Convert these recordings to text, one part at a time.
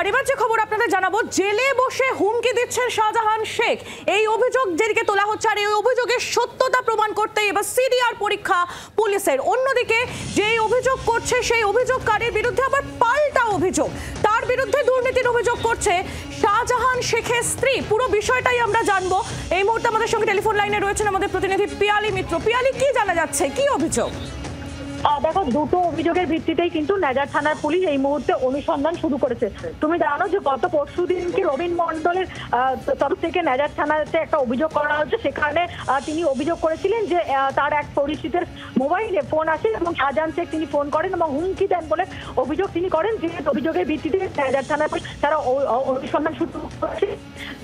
আর এবার যে খবর আপনাদের জানাবো, জেলে বসে হুমকি দিচ্ছেন শাহজাহান শেখ। এই অভিযোগ যেদিকে তোলা হচ্ছে, আর এই অভিযোগের সত্যতা প্রমাণ করতে এবার সিডিআর পরীক্ষা পুলিশের। অন্যদিকে যেই অভিযোগ করছে সেই অভিযোগকারীর বিরুদ্ধে আবার পাল্টা অভিযোগ, তার বিরুদ্ধে দুর্নীতির অভিযোগ করছে শাহজাহান শেখের স্ত্রী। পুরো বিষয়টাই আমরা জানবো। এই মুহূর্তে আমাদের সঙ্গে টেলিফোন লাইনে রয়েছেন আমাদের প্রতিনিধি পিয়ালি মিত্র। পিয়ালি, কি জানা যাচ্ছে, কি অভিযোগ? দেখো, দুটো অভিযোগের ভিত্তিতেই কিন্তু নেজার থানার পুলিশ এই মুহূর্তে অনুসন্ধান শুরু করেছে। তুমি জানো যে গত পরশু দিনকে রবীন মন্ডলের তরফ থেকে নেজার থানাতে একটা অভিযোগ করা হচ্ছে। সেখানে তিনি অভিযোগ করেছিলেন যে তার এক পরিচিতের মোবাইলে ফোন আসে এবং শাহজাহান শেখ তিনি ফোন করেন এবং হুমকি দেন বলে অভিযোগ তিনি করেন। যে অভিযোগের ভিত্তিতে নেজার থানার পুলিশ তারা অনুসন্ধান শুরু করেছে।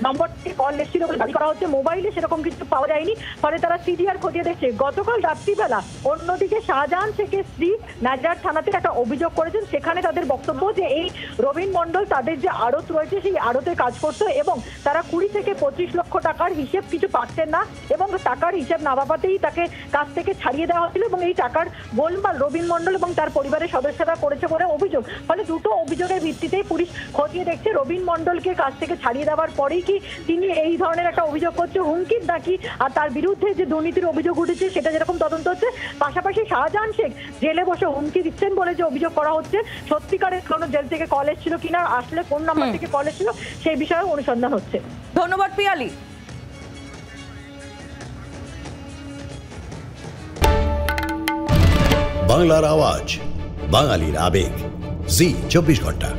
নম্বরটি কল এসেছিল বলে দাবি করা হচ্ছে, মোবাইলে সেরকম কিছু পাওয়া যায়নি। ফলে তারা সিডিআর খতিয়ে দেখছে। গতকাল রাত্রিবেলা অন্যদিকে শাহজাহান শেখের স্ত্রী নেজার থানাতে একটা অভিযোগ করেছেন। সেখানে তাদের বক্তব্য যে এই রবীন মন্ডল তাদের যে আড়ত রয়েছে সেই আড়তে কাজ করতো এবং তারা 20 থেকে 25 লক্ষ টাকার হিসেব কিছু পাচ্ছেন না এবং টাকার হিসেব না পাওয়াতেই তাকে কাজ থেকে ছাড়িয়ে দেওয়া হয়েছিল এবং এই টাকার গোলমাল রবীন মন্ডল এবং তার পরিবারের সদস্যরা করেছে বলে অভিযোগ। ফলে দুটো অভিযোগের ভিত্তিতেই পুলিশ খতিয়ে দেখছে রবীন মন্ডলকে কাজ থেকে ছাড়িয়ে দেওয়ার পরেই কি তিনি এই ধরনের একটা অভিযোগ করছে হুমকির নাকি, আর তার বিরুদ্ধে যে দুর্নীতির অভিযোগ উঠেছে সেটা যেরকম তদন্ত হচ্ছে, পাশাপাশি শাহজাহান শেখ জেলে বসে হুমকি দিচ্ছেন বলে যে অভিযোগ করা হচ্ছে, সত্যিকারের কোনো জেল থেকে কল এসেছিল কিনা, আসলে কোন নাম্বার থেকে কল এসেছিল সেই বিষয়ে অনুসন্ধান হচ্ছে। ধন্যবাদ পিয়ালি। বাংলার আওয়াজ, বাঙালির আবেগ, জি 24 ঘন্টা।